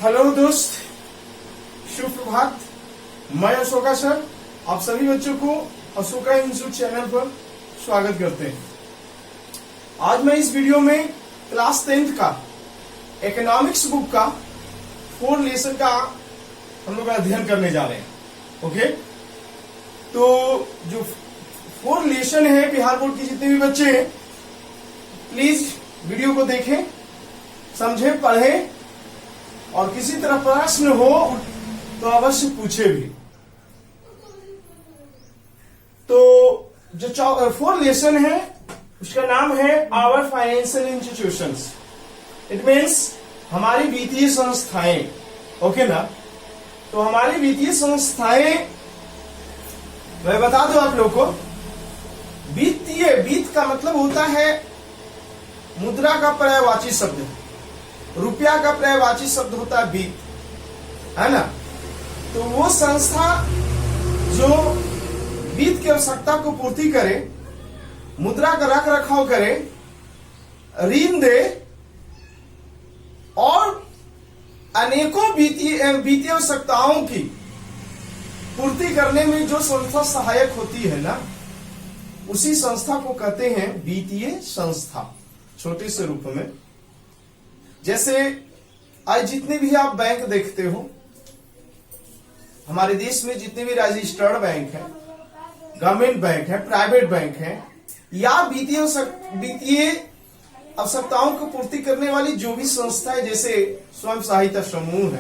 Hello दोस्त, शुभ प्रभात। मैं Ashoka sir आप सभी बच्चों को अशोका इंस्टीट्यूट चैनल पर स्वागत करते हैं। आज मैं इस वीडियो में क्लास 10th का इकोनॉमिक्स बुक का 4 लेसन का हम लोग अध्ययन करने जा रहे हैं। ओके, तो जो 4 लेसन है बिहार बोर्ड के जितने भी बच्चे हैं, प्लीज वीडियो को देखें, समझें, पढ़ें और किसी तरह प्रश्न हो तो अवश्य पूछे भी। तो जो 4 लेसन है उसका नाम है our financial institutions. It means हमारी वित्तीय संस्थाएं। ओके ना, तो हमारी वित्तीय संस्थाएं मैं बता दूं आप लोग को। वित्त का मतलब होता है मुद्रा का पर्यायवाची शब्द, रुपया का पर्यायवाची शब्द होता है वित्त, है ना। तो वो संस्था जो वित्त की आवश्यकता को पूर्ति करे, मुद्रा का रख रखाव करे, ऋण दे और अनेकों वित्तीय आवश्यकताओं की पूर्ति करने में जो संस्था सहायक होती है ना, उसी संस्था को कहते हैं वित्तीय संस्था, छोटे से रूप में। जैसे आज जितने भी आप बैंक देखते हो, हमारे देश में जितने भी रजिस्टर्ड बैंक है, गवर्नमेंट बैंक है, प्राइवेट बैंक है, या वित्तीय आवश्यकताओं को पूर्ति करने वाली जो भी संस्थाएं, जैसे स्वयं सहायता समूह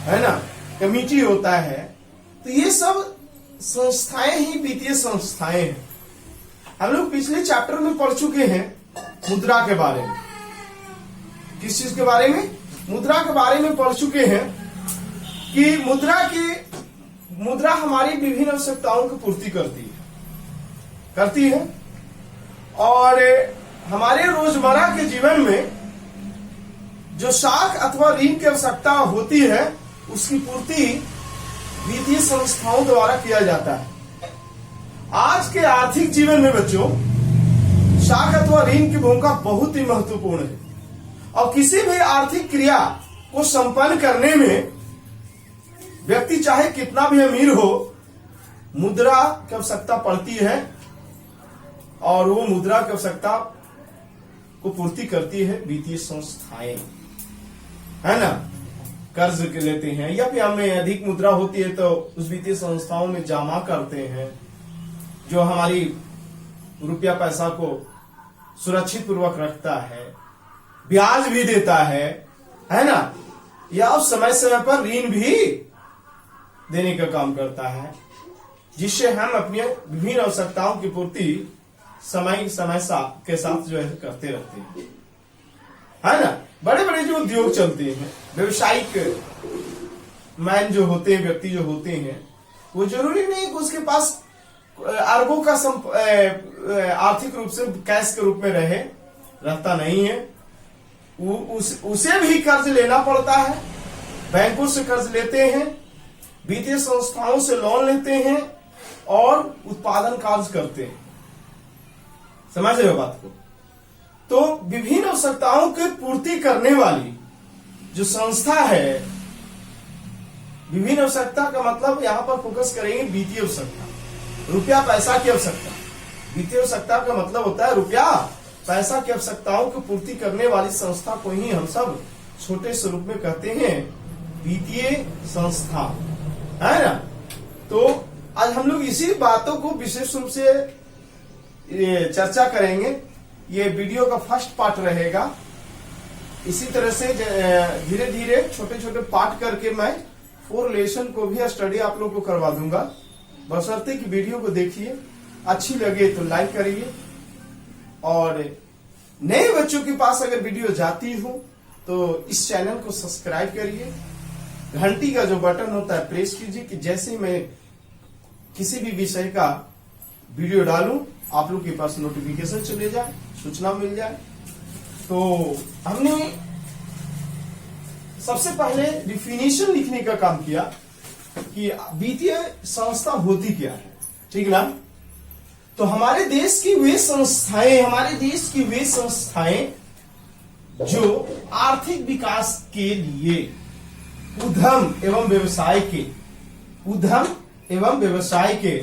है ना, कमेटी होता है, तो ये सब संस्थाएं ही वित्तीय संस्थाएं हैं। हम लोग पिछले चैप्टर में पढ़ चुके हैं मुद्रा के बारे में। किस चीज के बारे में? मुद्रा के बारे में पढ़ चुके हैं कि मुद्रा हमारी विभिन्न आवश्यकताओं की पूर्ति करती है और हमारे रोजमर्रा के जीवन में जो साख अथवा ऋण की आवश्यकता होती है, उसकी पूर्ति वित्तीय संस्थाओं द्वारा किया जाता है। आज के आर्थिक जीवन में बच्चों, साख अथवा ऋण की भूमिका बहुत ही महत्वपूर्ण है और किसी भी आर्थिक क्रिया को संपन्न करने में व्यक्ति चाहे कितना भी अमीर हो, मुद्रा की आवश्यकता पड़ती है और वो मुद्रा की आवश्यकता को पूर्ति करती है वित्तीय संस्थाएं, है ना। कर्ज लेते हैं या फिर हमें अधिक मुद्रा होती है तो उस वित्तीय संस्थाओं में जमा करते हैं, जो हमारी रुपया पैसा को सुरक्षित पूर्वक रखता है, ब्याज भी देता है ना, या समय समय पर ऋण भी देने का काम करता है, जिससे हम अपनी विभिन्न आवश्यकताओं की पूर्ति समय के साथ जो है करते रहते हैं, है ना। बड़े बड़े जो उद्योग चलते हैं, व्यवसायिक मैन जो होते हैं, व्यक्ति जो होते हैं, वो जरूरी नहीं कि उसके पास अरबों का आर्थिक रूप से कैश के रूप में रहता नहीं है। उसे भी कर्ज लेना पड़ता है, बैंकों से कर्ज लेते हैं, वित्तीय संस्थाओं से लोन लेते हैं और उत्पादन कार्य करते हैं। समझ रहे हो बात को? तो विभिन्न आवश्यकताओं की पूर्ति करने वाली जो संस्था है, विभिन्न आवश्यकता का मतलब यहां पर फोकस करेंगे वित्तीय आवश्यकता, रुपया पैसा की आवश्यकता। वित्तीय आवश्यकता का मतलब होता है रुपया पैसा की आवश्यकताओं की पूर्ति करने वाली संस्था को ही हम सब छोटे स्वरूप में कहते हैं वित्तीय संस्था, है ना। तो आज हम लोग इसी बातों को विशेष रूप से चर्चा करेंगे। ये वीडियो का फर्स्ट पार्ट रहेगा। इसी तरह से धीरे धीरे छोटे छोटे पार्ट करके मैं 4 लेसन को भी स्टडी आप लोग को करवा दूंगा। बशर्ते कि वीडियो को देखिए, अच्छी लगे तो लाइक करिए और नए बच्चों के पास अगर वीडियो जाती हो तो इस चैनल को सब्सक्राइब करिए। घंटी का जो बटन होता है प्रेस कीजिए कि जैसे मैं किसी भी विषय का वीडियो डालूं आप लोग के पास नोटिफिकेशन चले जाए, सूचना मिल जाए। तो हमने सबसे पहले डिफिनीशन लिखने का काम किया कि वित्तीय संस्था होती क्या है, ठीक ना। तो हमारे देश की वे संस्थाएं जो आर्थिक विकास के लिए उद्यम एवं व्यवसाय के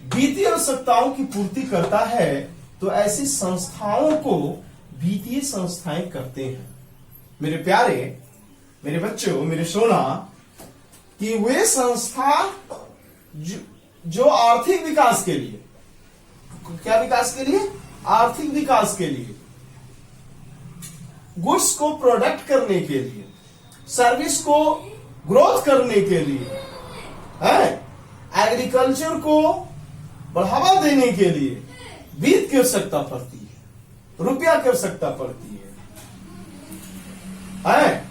वित्तीय आवश्यकताओं की पूर्ति करता है, तो ऐसी संस्थाओं को वित्तीय संस्थाएं करते हैं। मेरे प्यारे, मेरे बच्चों, मेरे सोना, कि वे संस्था जो आर्थिक विकास के लिए, क्या विकास के लिए? आर्थिक विकास के लिए, गुड्स को प्रोडक्ट करने के लिए, सर्विस को ग्रोथ करने के लिए, एग्रीकल्चर को बढ़ावा देने के लिए वित्त की आवश्यकता पड़ती है, रुपया की आवश्यकता पड़ती है,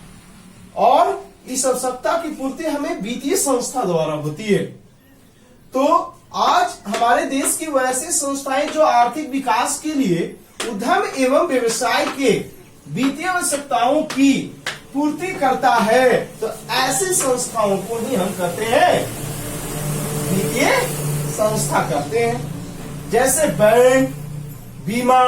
और इस आवश्यकता की पूर्ति हमें वित्तीय संस्था द्वारा होती है। तो आज हमारे देश की वैसी संस्थाएं जो आर्थिक विकास के लिए उद्यम एवं व्यवसाय के वित्तीय आवश्यकताओं की पूर्ति करता है, तो ऐसी संस्थाओं को ही हम कहते हैं वित्तीय संस्था कहते हैं। जैसे बैंक, बीमा,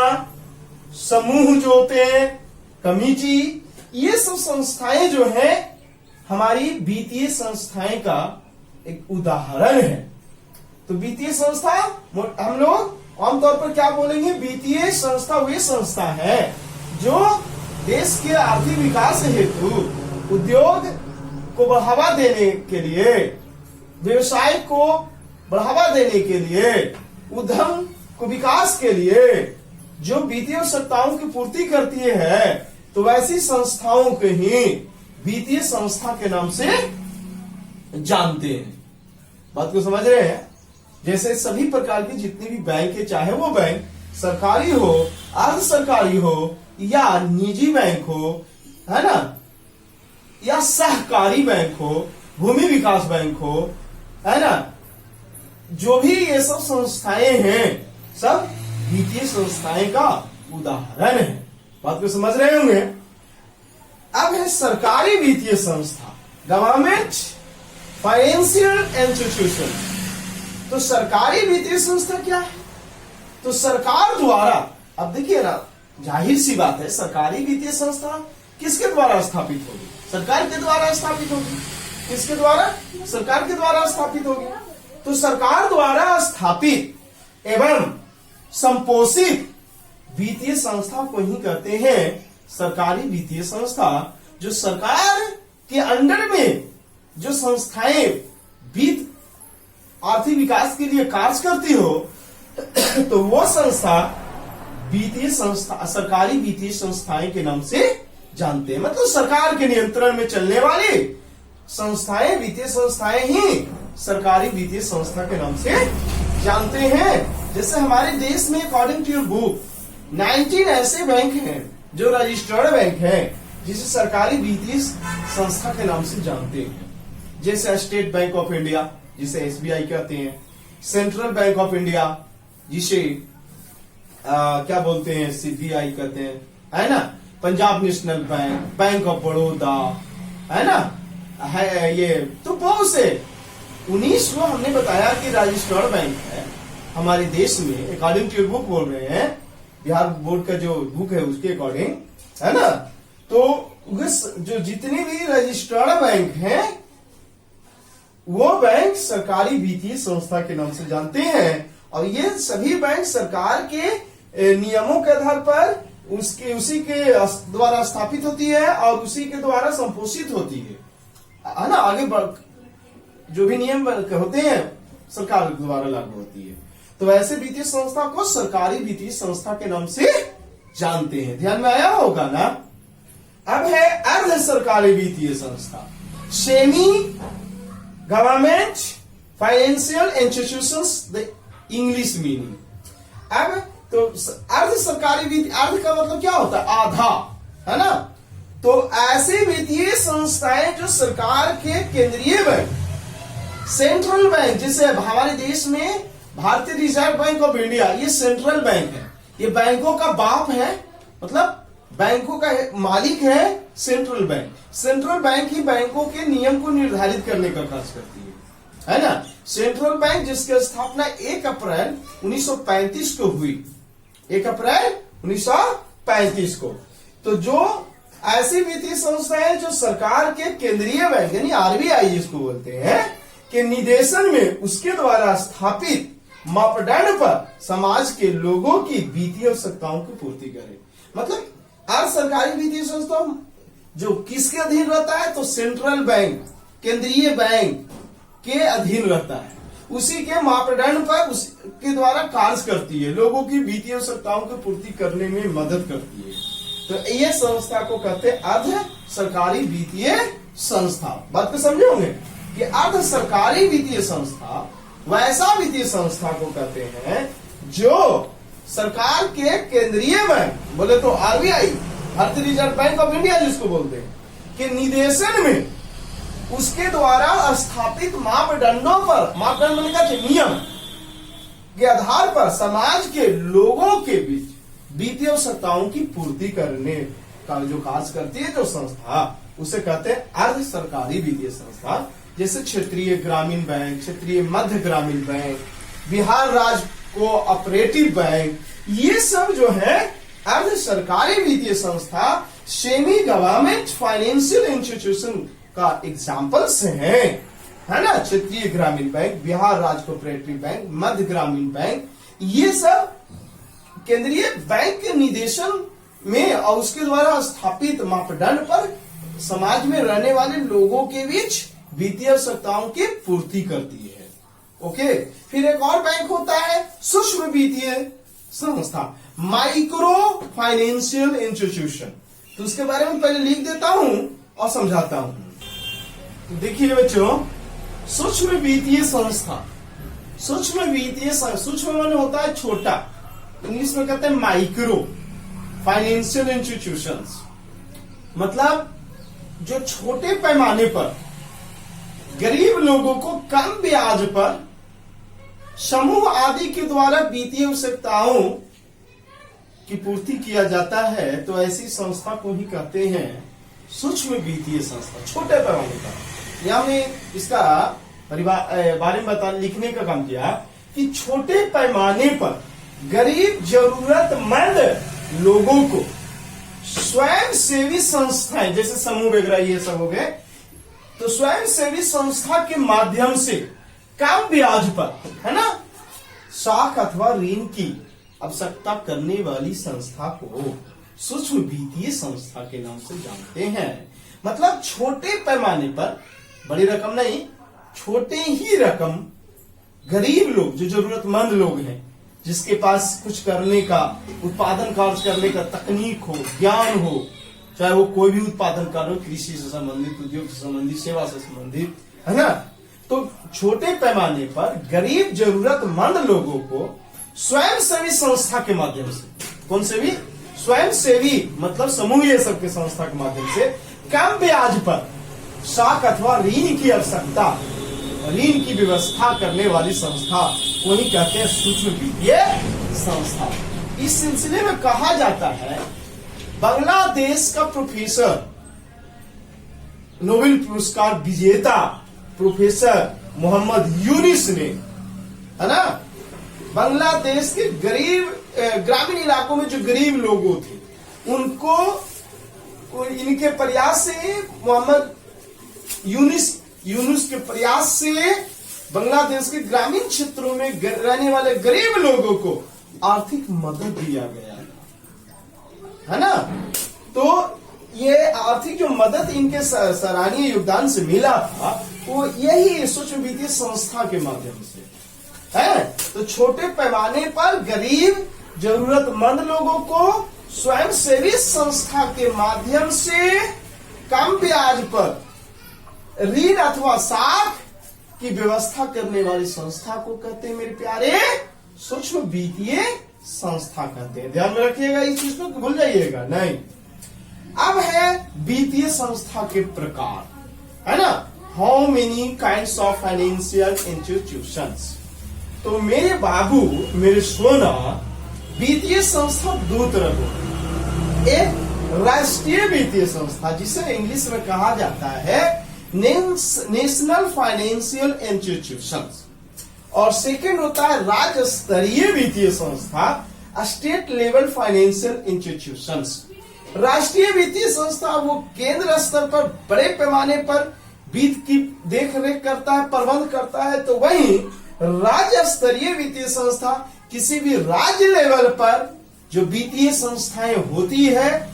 समूह जो होते हैं, कमिटी, ये सब संस्थाएं जो हैं हमारी वित्तीय संस्थाएं का एक उदाहरण है। तो वित्तीय संस्था हम लोग आमतौर पर क्या बोलेंगे? वित्तीय संस्था वे संस्था है जो देश के आर्थिक विकास हेतु उद्योग को बढ़ावा देने के लिए, व्यवसाय को बढ़ावा देने के लिए, उद्यम को विकास के लिए जो वित्तीय आवश्यकताओं की पूर्ति करती है, तो वैसी संस्थाओं को ही वित्तीय संस्था के नाम से जानते हैं। बात को समझ रहे हैं? जैसे सभी प्रकार की जितनी भी बैंक है, चाहे वो बैंक सरकारी हो, अर्ध सरकारी हो या निजी बैंक हो, है ना, या सहकारी बैंक हो, भूमि विकास बैंक हो, है ना, जो भी ये सब संस्थाएं हैं, सब वित्तीय संस्थाएं का उदाहरण है। बात को समझ रहे होंगे? अब है सरकारी वित्तीय संस्था, गवर्नमेंट फाइनेंशियल इंस्टीट्यूशन। तो सरकारी वित्तीय संस्था क्या है? तो सरकार द्वारा, अब देखिए ना, जाहिर सी बात है, सरकारी वित्तीय संस्था किसके द्वारा स्थापित होगी? सरकार के द्वारा स्थापित होगी। किसके द्वारा? सरकार के द्वारा स्थापित होगी। तो सरकार द्वारा स्थापित एवं संपोषित वित्तीय संस्था को ही कहते हैं सरकारी वित्तीय संस्था। जो सरकार के अंडर में जो संस्थाएं वित्त आर्थिक विकास के लिए कार्य करती हो, तो वो संस्था वित्तीय संस्था, सरकारी वित्तीय संस्थाएं के नाम से जानते हैं। मतलब सरकार के नियंत्रण में चलने वाली संस्थाएं, वित्तीय संस्थाएं ही सरकारी वित्तीय संस्था के नाम से जानते हैं। जैसे हमारे देश में अकॉर्डिंग टू योर बुक 19 ऐसे बैंक हैं जो रजिस्टर्ड बैंक हैं, जिसे सरकारी वित्तीय संस्था के नाम से जानते हैं। जैसे स्टेट बैंक ऑफ इंडिया, जिसे एसबीआई कहते हैं, सेंट्रल बैंक ऑफ इंडिया, जिसे क्या बोलते हैं, सीबीआई कहते हैं, है ना, Punjab national bank, bank of Baroda, है ना, है ये। तो बहुत से 19 को हमने बताया कि रजिस्टर्ड बैंक है हमारे देश में, अकॉर्डिंग टू बुक बोल रहे हैं, बिहार बोर्ड का जो बुक है उसके अकॉर्डिंग, है ना। तो जो जितने भी रजिस्टर्ड बैंक हैं वो बैंक सरकारी वित्तीय संस्था के नाम से जानते हैं। और ये सभी बैंक सरकार के नियमों के आधार पर उसी के द्वारा स्थापित होती है और उसी के द्वारा संपोषित होती है ना। आगे जो भी नियम होते हैं सरकार द्वारा लागू होती है। तो ऐसे वित्तीय संस्था को सरकारी वित्तीय संस्था के नाम से जानते हैं। ध्यान में आया होगा ना। अब है अर्ध सरकारी वित्तीय संस्था, semi government financial institutions, the English meaning. अब तो अर्ध सरकारी वित्तीय, अर्ध का मतलब क्या होता है? आधा, है ना। तो ऐसे वित्तीय संस्थाएं जो सरकार के केंद्रीय बैंक, सेंट्रल बैंक, जैसे हमारे देश में भारतीय रिजर्व बैंक ऑफ इंडिया, ये सेंट्रल बैंक है, ये बैंकों का बाप है, मतलब बैंकों का मालिक है सेंट्रल बैंक। सेंट्रल बैंक ही बैंकों के नियम को निर्धारित करने का कार्य करती है ना। सेंट्रल बैंक जिसकी स्थापना 1 अप्रैल 1935 को हुई, 1 अप्रैल 1935 को। तो जो ऐसी वित्तीय संस्थाएं जो सरकार के केंद्रीय बैंक यानी आरबीआई जिसको बोलते हैं के निदेशन में उसके द्वारा स्थापित मापदंड पर समाज के लोगों की वित्तीय आवश्यकताओं की पूर्ति करे। मतलब अर्ध सरकारी वित्तीय संस्था जो किसके अधीन रहता है, तो सेंट्रल बैंक केंद्रीय बैंक के अधीन रहता है, उसी के मापदंड पर उसके द्वारा कार्य करती है, लोगों की वित्तीय आवश्यकताओं की पूर्ति करने में मदद करती है। तो ये संस्था को कहते हैं अर्ध सरकारी वित्तीय संस्था। बात को समझे होंगे कि अर्ध सरकारी वित्तीय संस्था वैसा वित्तीय संस्था को कहते हैं जो सरकार के केंद्रीय बैंक बोले तो आरबीआई भारतीय रिजर्व बैंक ऑफ इंडिया जिसको बोलते हैं के निदेशन में उसके द्वारा स्थापित मापदंडों पर, मापदंड मैंने कहा नियम के आधार पर समाज के लोगों के बीच वित्तीय आवश्यकताओं की पूर्ति करने का जो कार्य करती है जो संस्था, उसे कहते हैं अर्ध सरकारी वित्तीय संस्था। जैसे क्षेत्रीय ग्रामीण बैंक, क्षेत्रीय मध्य ग्रामीण बैंक, बिहार राज्य कोऑपरेटिव बैंक, ये सब जो है अर्ध सरकारी वित्तीय संस्था सेमी गवर्नमेंट फाइनेंशियल इंस्टीट्यूशन का एग्जाम्पल्स है ना। क्षेत्रीय ग्रामीण बैंक, बिहार राज्य cooperative bank, Madhya Gramin bank, ये सब केंद्रीय बैंक के निदेशन में और उसके द्वारा स्थापित मापदंड पर समाज में रहने वाले लोगों के बीच वित्तीय आवश्यकताओं की पूर्ति करती है। ओके, फिर एक और बैंक होता है सूक्ष्म वित्तीय संस्था, माइक्रो फाइनेंशियल इंस्टीट्यूशन। तो उसके बारे में पहले लिख देता हूं और समझाता हूं। तो देखिए बच्चों, सूक्ष्म वित्तीय संस्था, सूक्ष्म वित्तीय सूक्ष्म माने होता है छोटा, इंग्लिश में कहते हैं माइक्रो फाइनेंशियल इंस्टीट्यूशंस, मतलब जो छोटे पैमाने पर गरीब लोगों को कम ब्याज पर समूह आदि के द्वारा वित्तीय आवश्यकताओं की पूर्ति किया जाता है, तो ऐसी संस्था को ही कहते हैं सूक्ष्म वित्तीय संस्था, छोटे पैमाने पर। यहां हमने इसका बारे में लिखने का काम किया कि छोटे पैमाने पर गरीब जरूरतमंद लोगों को स्वयं सेवी संस्थाएं जैसे समूह वगैरह ये सब हो गए, तो स्वयं सेवी संस्था के माध्यम से कम ब्याज पर, है ना, साख अथवा ऋण की आवश्यकता करने वाली संस्था को सूक्ष्म वित्तीय संस्था के नाम से जानते हैं। मतलब छोटे पैमाने पर, बड़ी रकम नहीं, छोटे ही रकम गरीब लोग जो जरूरतमंद लोग हैं, जिसके पास कुछ करने का, उत्पादन कार्य करने का तकनीक हो, ज्ञान हो, चाहे वो कोई भी उत्पादन कार्य हो, कृषि से संबंधित, उद्योग से संबंधित, सेवा से संबंधित, है ना, तो छोटे पैमाने पर गरीब जरूरतमंद लोगों को स्वयं सेवी संस्था के माध्यम से, कौन से भी स्वयं सेवी मतलब समूह ये सबके संस्था के माध्यम से कम ब्याज पर साख अथवा ऋण की आवश्यकता, ऋण की व्यवस्था करने वाली संस्था को ही कहते हैं सूक्ष्म वित्तीय संस्था। इस सिलसिले में कहा जाता है बांग्लादेश का प्रोफेसर, नोबेल पुरस्कार विजेता प्रोफेसर मोहम्मद यूनिस ने, है ना, बांग्लादेश के गरीब ग्रामीण इलाकों में जो गरीब लोग थे उनको, इनके प्रयास से, मोहम्मद यूनुस के प्रयास से बांग्लादेश के ग्रामीण क्षेत्रों में रहने वाले गरीब लोगों को आर्थिक मदद दिया गया, है ना। तो ये आर्थिक जो मदद इनके सराहनीय योगदान से मिला था, वो यही सूक्ष्म वित्तीय संस्था के माध्यम से है। तो छोटे पैमाने पर गरीब जरूरतमंद लोगों को स्वयं सेवी संस्था के माध्यम से कम ब्याज पर ऋण अथवा साख की व्यवस्था करने वाली संस्था को कहते हैं मेरे प्यारे सूक्ष्म वित्तीय संस्था कहते हैं। ध्यान में रखिएगा इस चीज को, भूल जाइएगा नहीं। अब है वित्तीय संस्था के प्रकार, है ना, how many kinds of financial institutions. तो मेरे बाबू, मेरे सोना, वित्तीय संस्था दो तरह को, एक राष्ट्रीय वित्तीय संस्था जिसे इंग्लिश में कहा जाता है नेशनल फाइनेंशियल इंस्टीट्यूशंस, और सेकंड होता है राज्य स्तरीय वित्तीय संस्था, स्टेट लेवल फाइनेंशियल इंस्टीट्यूशंस। राष्ट्रीय वित्तीय संस्था वो केंद्र स्तर पर बड़े पैमाने पर वित्त की देख रेख करता है, प्रबंध करता है, तो वहीं राज्य स्तरीय वित्तीय संस्था किसी भी राज्य लेवल पर जो वित्तीय संस्थाएं होती है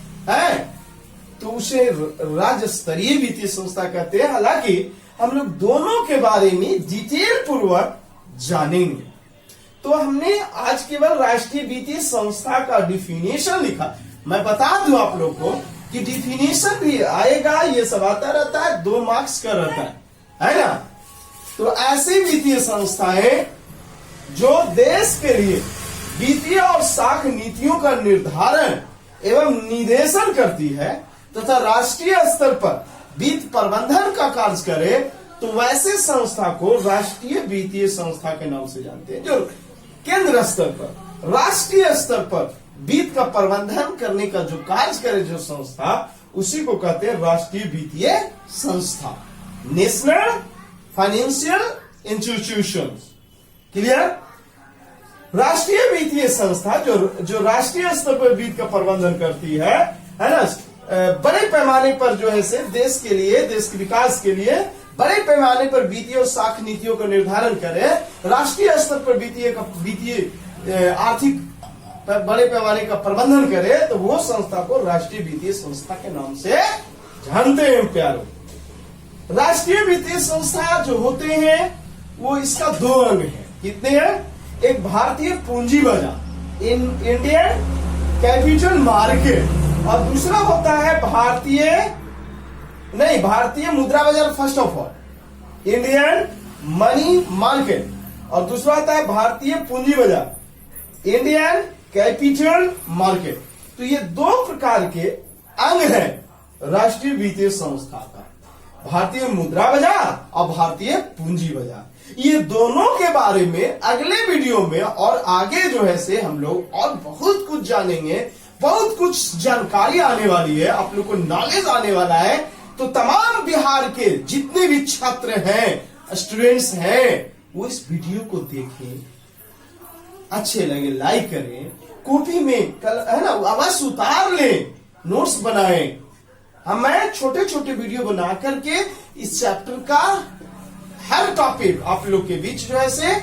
तो उसे राज्य स्तरीय वित्तीय संस्था कहते हैं। हालांकि हम लोग दोनों के बारे में डिटेल पूर्वक जानेंगे। तो हमने आज केवल राष्ट्रीय वित्तीय संस्था का डिफिनेशन लिखा। मैं बता दूं आप लोग को कि डिफिनेशन भी आएगा, ये सब आता रहता है, 2 मार्क्स का रहता है ना। तो ऐसी वित्तीय संस्थाएं जो देश के लिए वित्तीय और साख नीतियों का निर्धारण एवं निर्देशन करती है तथा राष्ट्रीय स्तर पर वित्त प्रबंधन का कार्य करे, तो वैसे संस्था को राष्ट्रीय वित्तीय संस्था के नाम से जानते हैं। जो केंद्र स्तर पर, राष्ट्रीय स्तर पर वित्त का प्रबंधन करने का जो कार्य करे जो संस्था, उसी को कहते हैं राष्ट्रीय वित्तीय संस्था, नेशनल फाइनेंशियल इंस्टीट्यूशंस। क्लियर? राष्ट्रीय वित्तीय संस्था जो राष्ट्रीय स्तर पर वित्त का प्रबंधन करती है ना, बड़े पैमाने पर जो है से देश के लिए, देश के विकास के लिए बड़े पैमाने पर वित्तीय और साख नीतियों का निर्धारण करे, राष्ट्रीय स्तर पर वित्तीय आर्थिक बड़े पैमाने का प्रबंधन करे, तो वो संस्था को राष्ट्रीय वित्तीय संस्था के नाम से जानते हैं प्यारो। राष्ट्रीय वित्तीय संस्था जो होते हैं वो इसका 2 अंग है। कितने हैं? एक भारतीय पूंजी बाजार, इंडियन कैपिटल मार्केट, और दूसरा होता है भारतीय मुद्रा बाजार, first of all Indian money market, और दूसरा होता है भारतीय पूंजी बाजार, इंडियन कैपिटल मार्केट। तो ये 2 प्रकार के अंग हैं राष्ट्रीय वित्तीय संस्था का, भारतीय मुद्रा बाजार और भारतीय पूंजी बाजार। ये दोनों के बारे में अगले वीडियो में और आगे जो है से हम लोग और बहुत कुछ जानेंगे, बहुत कुछ जानकारी आने वाली है, आप लोग को नॉलेज आने वाला है। तो तमाम बिहार के जितने भी छात्र हैं, स्टूडेंट्स हैं, वो इस वीडियो को देखें, अच्छे लगे लाइक करें, कॉपी में कल है ना अवश्य उतार लें, नोट्स बनाएं। मैं छोटे छोटे वीडियो बना करके इस चैप्टर का हर टॉपिक आप लोग के बीच जो है से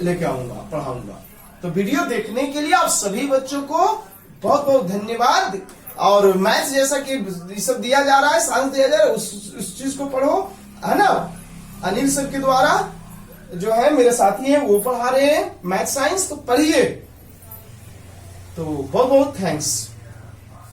लेके आऊंगा, पढ़ाऊंगा। तो वीडियो देखने के लिए आप सभी बच्चों को बहुत बहुत धन्यवाद। और मैथ्स जैसा कि सब दिया जा रहा है, साइंस दिया जा रहा है, उस चीज को पढ़ो, है ना। अनिल सर के द्वारा जो है मेरे साथी हैं वो पढ़ा रहे हैं मैथ साइंस, तो पढ़िए। तो बहुत बहुत थैंक्स।